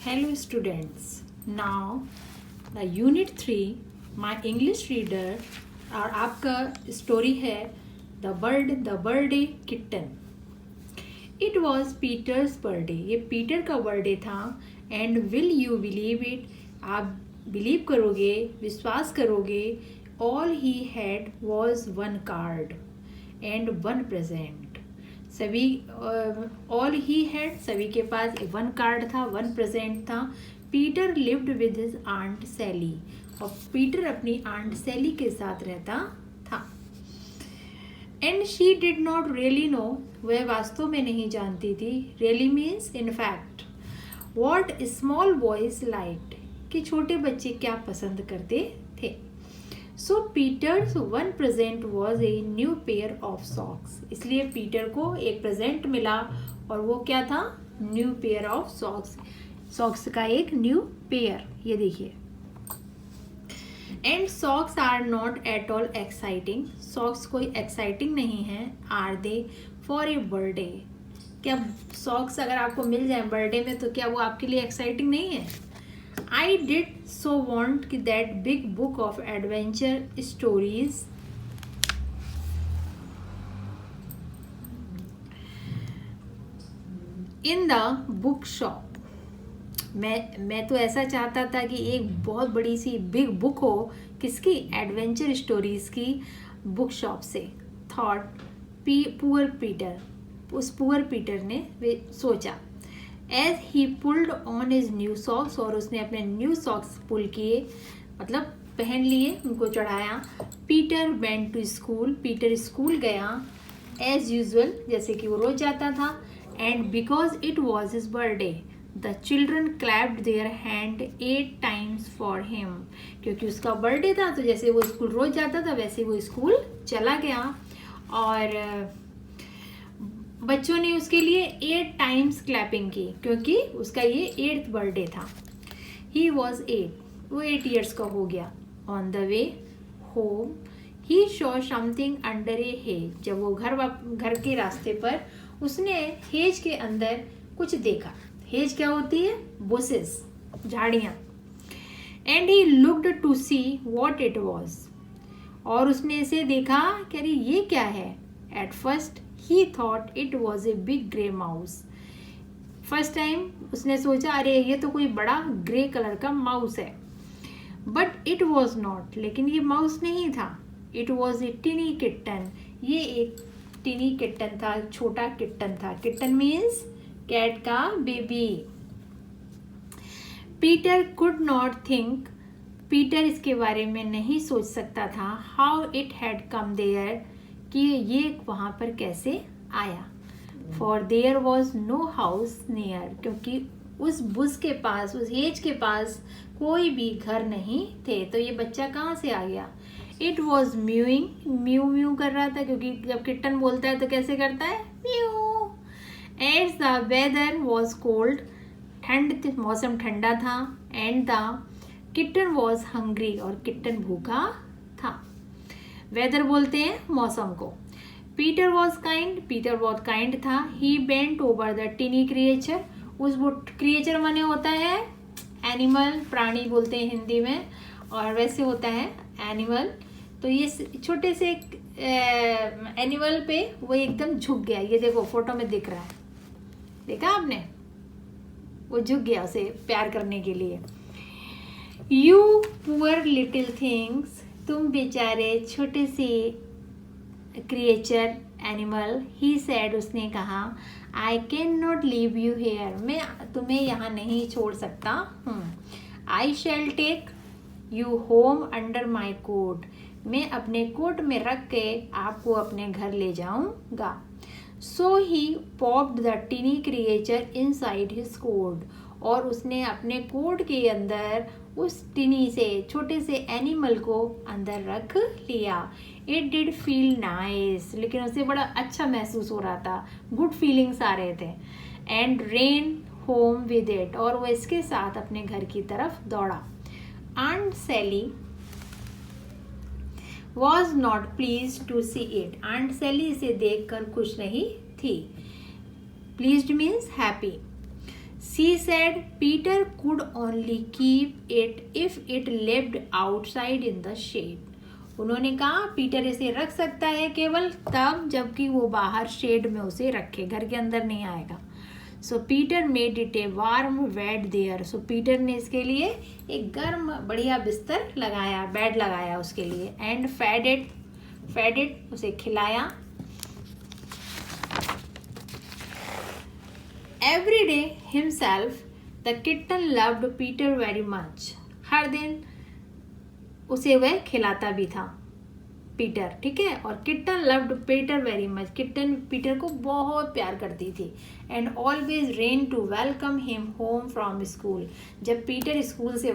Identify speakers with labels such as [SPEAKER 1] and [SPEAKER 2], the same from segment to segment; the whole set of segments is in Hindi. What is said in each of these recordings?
[SPEAKER 1] Hello students. Now the unit 3 my English reader और आपका स्टोरी है The Birthday Kitten. It was Peter's birthday. ये पीटर का बर्थडे था and will you believe it? आप बिलीव करोगे, विश्वास करोगे, all he had was one card and one present. सभी ऑल ही हैड सभी के पास वन कार्ड था, वन प्रेजेंट था. Peter lived with his aunt Sally और पीटर अपनी आंट सैली के साथ रहता था. And she did not really know, वह वास्तव में नहीं जानती थी. Really means in fact. What small boys liked, कि छोटे बच्चे क्या पसंद करते थे. So Peter's one present was a new pair of socks. इसलिए पीटर को एक प्रेजेंट मिला और वो क्या था, new pair of socks. Socks का एक न्यू पेयर, ये देखिए. And socks are not at all exciting. Socks कोई एक्साइटिंग नहीं है. Are they for a birthday. क्या सॉक्स अगर आपको मिल जाए बर्थडे में तो क्या वो आपके लिए एक्साइटिंग नहीं है. I did so want that big book of adventure stories in the book shop. मैं तो ऐसा चाहता था कि एक बहुत बड़ी सी बिग बुक हो. किसकी, एडवेंचर स्टोरीज की बुक शॉप से. थॉट पुअर पीटर, उस पुअर पीटर ने सोचा. As he pulled on his new socks, और उसने अपने न्यू सॉक्स पुल किए, मतलब पहन लिए, उनको चढ़ाया. Peter went to school. Peter school गया एज यूजुअल, जैसे कि वो रोज जाता था. And because it was his birthday the children clapped their hand 8 times for him. क्योंकि उसका बर्थडे था तो जैसे वो स्कूल रोज जाता था वैसे वो स्कूल चला गया और बच्चों ने उसके लिए 8 times क्लैपिंग की क्योंकि उसका ये 8th बर्थडे था. ही वॉज 8, वो 8 years का हो गया. On the way home he Shaw something under A hedge. जब वो घर के रास्ते पर उसने हेज के अंदर कुछ देखा. हेज क्या होती है, बुशेस, झाड़ियाँ. And he looked to see what it was, और उसने इसे देखा कि अरे ये क्या है. At first he thought it was a big grey mouse. First time उसने सोचा अरे ये तो कोई बड़ा ग्रे कलर का माउस है. बट इट वॉज नॉट, लेकिन ये माउस नहीं था. It was a tiny kitten. ये एक टिनी किटन था, छोटा किटन था. किटन मीन्स कैट का baby. Peter could not think, Peter इसके बारे में नहीं सोच सकता था. How it had come there, कि ये वहाँ पर कैसे आया. For there was no house near, क्योंकि उस बुश के पास, उस हेज के पास कोई भी घर नहीं थे. तो ये बच्चा कहाँ से आ गया. It was mowing, mu mu कर रहा था, क्योंकि जब किटन बोलता है तो कैसे करता है, mew. As the weather was cold, ठंड, मौसम ठंडा था. And the kitten was hungry, और किटन भूखा था. वेदर बोलते हैं मौसम को. पीटर वॉज काइंड, पीटर बहुत काइंड था. He bent over the tiny creature. उस वो क्रिएचर माने होता है एनिमल, प्राणी बोलते हैं हिंदी में, और वैसे होता है एनिमल. तो ये छोटे से एनिमल पे वो एकदम झुक गया. ये देखो फोटो में दिख रहा है, देखा आपने, वो झुक गया उसे प्यार करने के लिए. यू पुअर लिटिल थिंग्स, तुम बेचारे छोटे से क्रिएचर, एनिमल. ही सैड, उसने कहा. I can not leave you here, मैं तुम्हें यहाँ नहीं छोड़ सकता हूँ. I shall take you home under my coat, मैं अपने कोट में रख के आपको अपने घर ले जाऊँगा. So he popped the tiny creature inside his coat, और उसने अपने कोट के अंदर उस टिनी से, छोटे से एनिमल को अंदर रख लिया. इट डिड फील नाइस, लेकिन उसे बड़ा अच्छा महसूस हो रहा था, गुड फीलिंग्स आ रहे थे. And ran home with it, और वो इसके साथ अपने घर की तरफ दौड़ा. Aunt Sally was not pleased to see it. Aunt Sally इसे देखकर खुश नहीं थी. Pleased means happy. She said Peter could only keep it if it lived outside in the shade. उन्होंने कहा पीटर इसे रख सकता है केवल तब जबकि वो बाहर शेड में उसे रखे, घर के अंदर नहीं आएगा. So Peter made it a warm bed there. So Peter ने इसके लिए एक गर्म बढ़िया बिस्तर लगाया, बेड लगाया उसके लिए. एंड फेड इट उसे खिलाया. Every day himself, the kitten loved Peter very much. हर दिन उसे वह खिलाता भी था पीटर, ठीक है. और kitten loved Peter very much. Kitten Peter को बहुत प्यार करती थी. And always ran to welcome him home from school. जब पीटर स्कूल से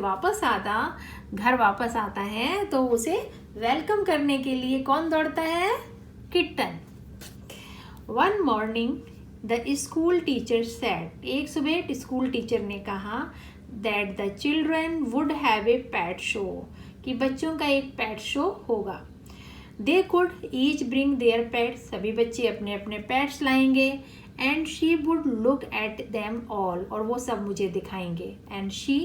[SPEAKER 1] घर वापस आता है तो उसे वेलकम करने के लिए कौन दौड़ता है? Kitten. One morning the school teacher said. एक सुबह स्कूल टीचर ने कहा that the children would have a pet show, कि बच्चों का एक पैट शो होगा. They could each bring their pets. सभी बच्चे अपने अपने पेट्स लाएंगे. And she would look at them all. और वो सब मुझे दिखाएंगे. And see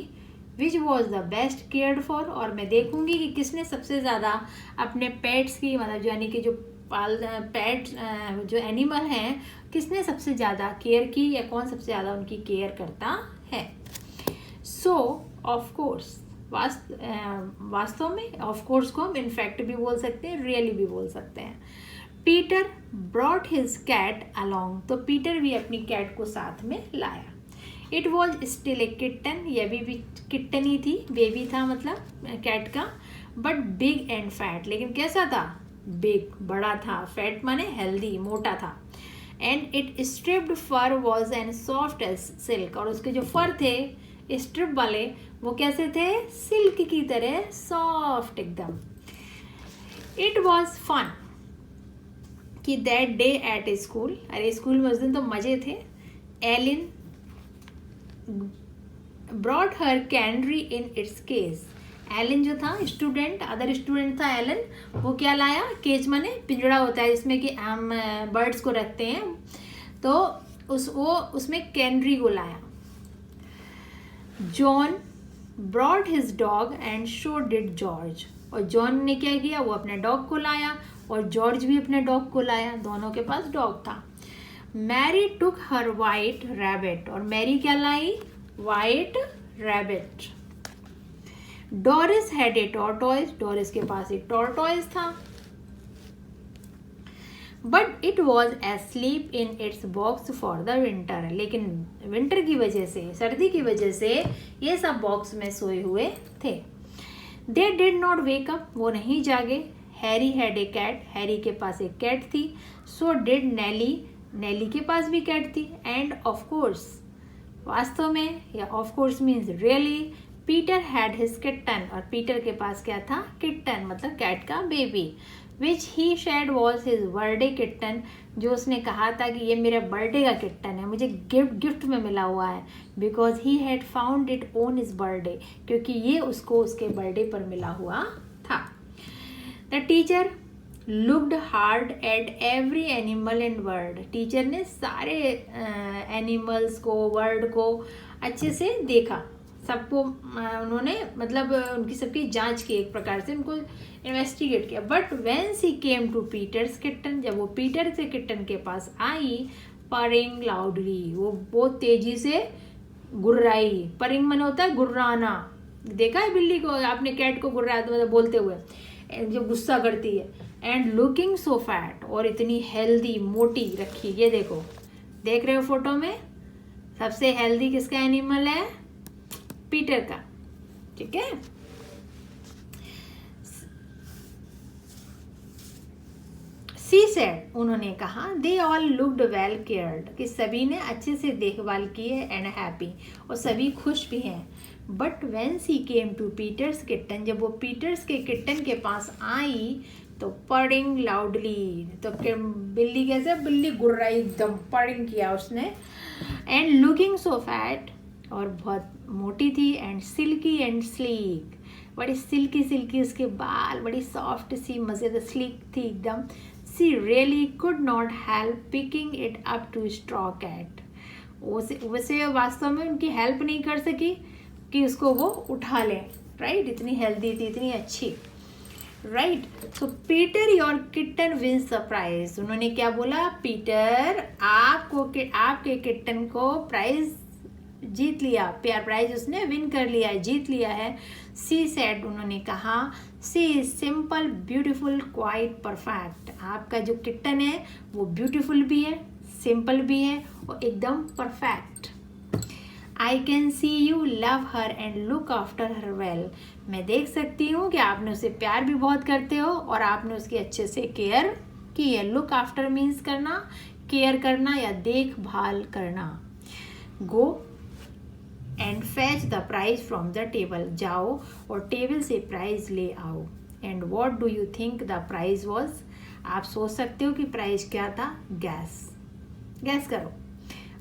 [SPEAKER 1] which was the best cared for. और मैं देखूंगी कि किसने सबसे ज़्यादा अपने पेट्स की, मतलब यानी कि जो पेट्स जो एनिमल हैं, किसने सबसे ज़्यादा केयर की या कौन सबसे ज़्यादा उनकी केयर करता है. सो ऑफ कोर्स, वास्तव में ऑफ कोर्स को हम इनफैक्ट भी बोल सकते हैं, रियली भी बोल सकते हैं. Peter brought his cat along. तो पीटर भी अपनी कैट को साथ में लाया. It was still a kitten. यह भी किटन ही थी, बेबी था मतलब कैट का. But big and fat. लेकिन कैसा था? बिग, बड़ा था. फैट माने हेल्दी, मोटा था. And it striped fur was and soft as silk. और उसके जो फर थे स्ट्रिप वाले, वो कैसे थे? सिल्क की तरह सॉफ्ट एकदम. इट वॉज फन कि दैट डे एट स्कूल. अरे स्कूल में उस दिन तो मजे थे. Alan brought her canary in its case. Alan जो था स्टूडेंट, अदर स्टूडेंट था एलन, वो क्या लाया? केज माने पिंजड़ा होता है जिसमें कि हम बर्ड्स को रखते हैं. तो उसमें कैनरी को लाया. John brought his dog and show did George. और जॉन ने क्या किया? वो अपने डॉग को लाया और जॉर्ज भी अपने डॉग को लाया. दोनों के पास डॉग था. Mary took her white rabbit. और मैरी क्या लाई? White rabbit. Doris had a tortoise. Doris के पास एक टॉर्टॉइस था. But it was asleep in its box for the winter. लेकिन विंटर की वजह से, सर्दी की वजह से ये सब बॉक्स में सोए हुए थे. They did not wake up. वो नहीं जागे. Harry had a cat. Harry के पास एक कैट थी. सो डिड नेली. नेली के पास भी कैट थी. एंड ऑफ कोर्स, वास्तव में, या of course means really, Peter had his kitten. और पीटर के पास क्या था? किटन, मतलब कैट का baby. Which he said was his birthday kitten. जो उसने कहा था कि ये मेरे बर्थडे का किटन है, मुझे गिफ्ट में मिला हुआ है. Because he had found it on his birthday. क्योंकि ये उसको उसके बर्थडे पर मिला हुआ था. The teacher looked hard at every animal and bird. Teacher ने सारे एनिमल्स को, बर्ड को अच्छे से देखा. सबको उन्होंने, मतलब उनकी सबकी जांच की, एक प्रकार से उनको इन्वेस्टिगेट किया. But when she came to Peter's kitten. जब वो पीटर से किटन के पास आई, परिंग लाउडली. वो बहुत तेजी से गुर्राई. परिंग मन होता है गुर्राना. देखा है बिल्ली को आपने? कैट को गुर्राते मतलब बोलते हुए, जो गुस्सा करती है. And looking so fat. और इतनी हेल्दी, मोटी रखी. ये देखो, देख रहे हो फोटो में? सबसे हेल्दी किसका एनिमल है? पीटर का. ठीक है. She said. उन्होंने कहा they all looked well cared. कि सभी ने अच्छे से देखभाल की है. And happy. और सभी खुश भी हैं. But when she came to Peter's kitten. जब वो पीटर्स के किटन के पास आई तो पर्डिंग लाउडली. तो बिल्ली कैसे? बिल्ली गुर्राई एकदम, पर्डिंग किया उसने. And looking so fat. और बहुत मोटी थी. And silky and sleek. बड़ी सिल्की उसके बाल, बड़ी सॉफ्ट सी, मज़ेदार स्लीक थी एकदम. She really could not help picking it up to stroke cat. वैसे वास्तव में उनकी हेल्प नहीं कर सकी कि उसको वो उठा लें, राइट। इतनी हेल्दी थी, इतनी अच्छी, right. So Peter your kitten wins the prize. उन्होंने क्या बोला, पीटर आपके किटन को प्राइज जीत लिया, प्यार प्राइज उसने विन कर लिया है, जीत लिया है। सी सेड, उन्होंने कहा, she is simple beautiful quite perfect. आपका जो किटन है वो ब्यूटीफुल भी है, सिंपल भी है और एकदम perfect. I can see you love her and look after her well. मैं देख सकती हूँ कि आपने उसे प्यार भी बहुत करते हो और आपने उसकी अच्छे से केयर की है। लुक आफ्टर मीन्स करना, केयर करना या देखभाल करना। Go and fetch the prize from the table. जाओ और टेबल से प्राइज ले आओ। And what do you think the prize was. आप सोच सकते हो कि प्राइज क्या था। गैस करो,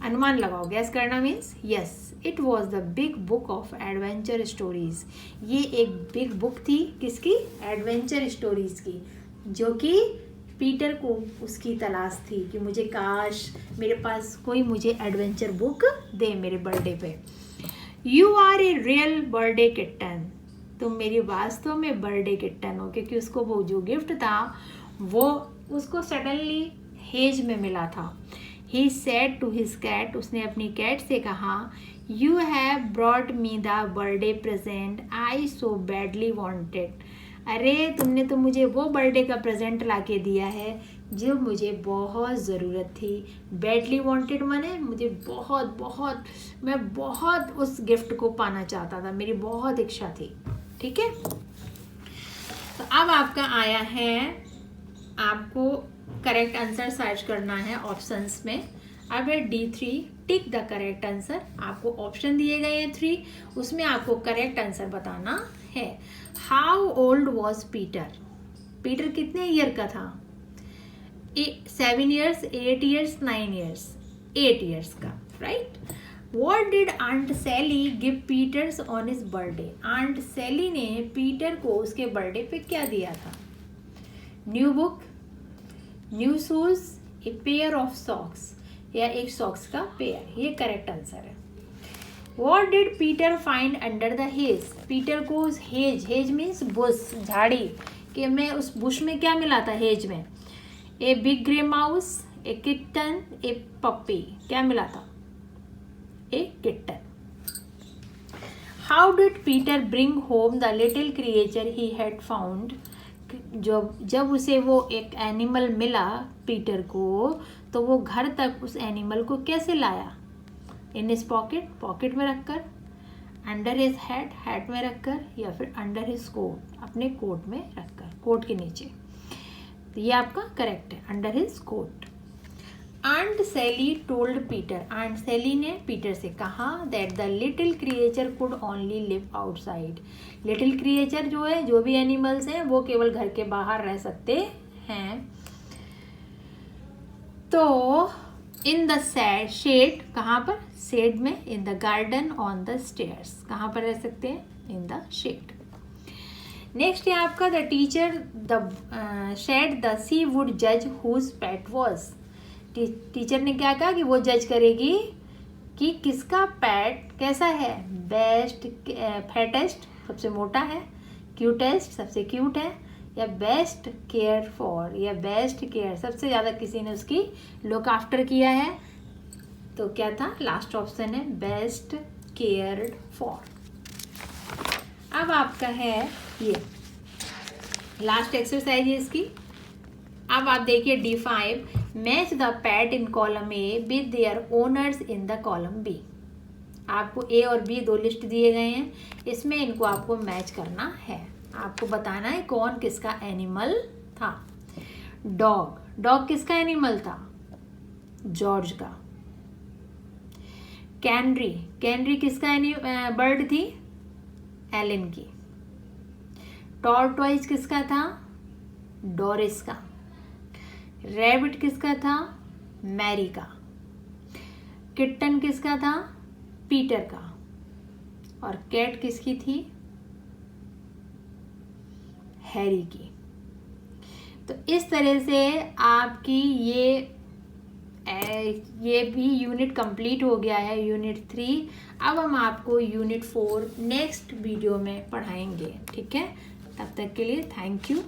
[SPEAKER 1] अनुमान लगाओ। गैस करना means yes, it was the big book of adventure stories. ये एक बिग बुक थी, किसकी, एडवेंचर स्टोरीज की, जो कि पीटर को उसकी तलाश थी कि मुझे काश मेरे पास कोई मुझे एडवेंचर बुक दे मेरे बर्थडे पे। You are a real birthday kitten. तुम मेरी वास्तव में बर्थडे किटन हो, क्योंकि उसको वो जो गिफ्ट था वो उसको सडनली हेज में मिला था। He said to his cat, उसने अपनी कैट से कहा, You have brought me the birthday present I so badly wanted। अरे तुमने तो मुझे वो बर्थडे का प्रेजेंट ला के दिया है जो मुझे बहुत ज़रूरत थी। बैडली वांटेड माने मुझे बहुत मैं बहुत उस गिफ्ट को पाना चाहता था, मेरी बहुत इच्छा थी। ठीक है, तो अब आपका आया है, आपको करेक्ट आंसर सर्च करना है ऑप्शंस में। अब है D3, tick the correct answer. आपको ऑप्शन दिए गए हैं 3, उसमें आपको करेक्ट आंसर बताना है। How old was Peter. Peter कितने ईयर का था। 7 years, 8 years, 9 years, 8 years का, right. What did Aunt Sally give Peters on his birthday? Aunt Sally ने पीटर को उसके बर्थडे पे क्या दिया था। New book, new shoes, a pair of socks या एक सॉक्स का पेयर। ये करेक्ट आंसर है। What did Peter find under the hedge? Peter को उस हेज मीन्स बुश, झाड़ी के में उस बुश में क्या मिला था हेज में। A big grey mouse, a kitten, a puppy. क्या मिला था, a kitten. How did Peter bring home the little creature he had found? जब उसे वो एक एनिमल मिला पीटर को, तो वो घर तक उस एनिमल को कैसे लाया। इन हिज पॉकेट में रखकर, अंडर हिज हैट में रखकर, या फिर अंडर हिज कोट, अपने कोट में रखकर, कोट के नीचे। तो ये आपका करेक्ट है, अंडर हिज कोट। आंट सैली टोल्ड पीटर। आंट सैली ने पीटर से कहा that the little creature could only live outside. Little creature जो है, जो भी एनिमल्स हैं, वो केवल घर के बाहर रह सकते हैं। तो इन द शेड, कहाँ पर, शेड में, in the garden, on the stairs, कहाँ पर रह सकते हैं, इन द शेड। नेक्स्ट है आपका the teacher said the she would जज हुज पेट वॉज। टीचर ने क्या कहा कि वो जज करेगी कि किसका पेट कैसा है। बेस्ट, फैटेस्ट, सबसे मोटा है, क्यूटेस्ट, सबसे क्यूट है, या बेस्ट केयर फॉर, या बेस्ट केयर, सबसे ज़्यादा किसी ने उसकी लुक आफ्टर किया है। तो क्या था, लास्ट ऑप्शन है बेस्ट केयर्ड फॉर। अब आपका है ये लास्ट एक्सरसाइज है इसकी। अब आप देखिए D5, match the PAT in column A with their owners in the column B। आपको A और B 2 लिस्ट दिए गए हैं, इसमें इनको आपको मैच करना है। आपको बताना है कौन किसका एनिमल था। डॉग किसका एनिमल था, जॉर्ज का। कैनरी किसका बर्ड थी, एलन की। टॉर्टोइज किसका था, डोरिस का। रैबिट किसका था, मैरी का। किटन किसका था, पीटर का। और कैट किसकी थी, हैरी की। तो इस तरह से आपकी ये ये भी यूनिट कंप्लीट हो गया है, यूनिट 3। अब हम आपको यूनिट 4 नेक्स्ट वीडियो में पढ़ाएंगे, ठीक है। तब तक के लिए थैंक यू।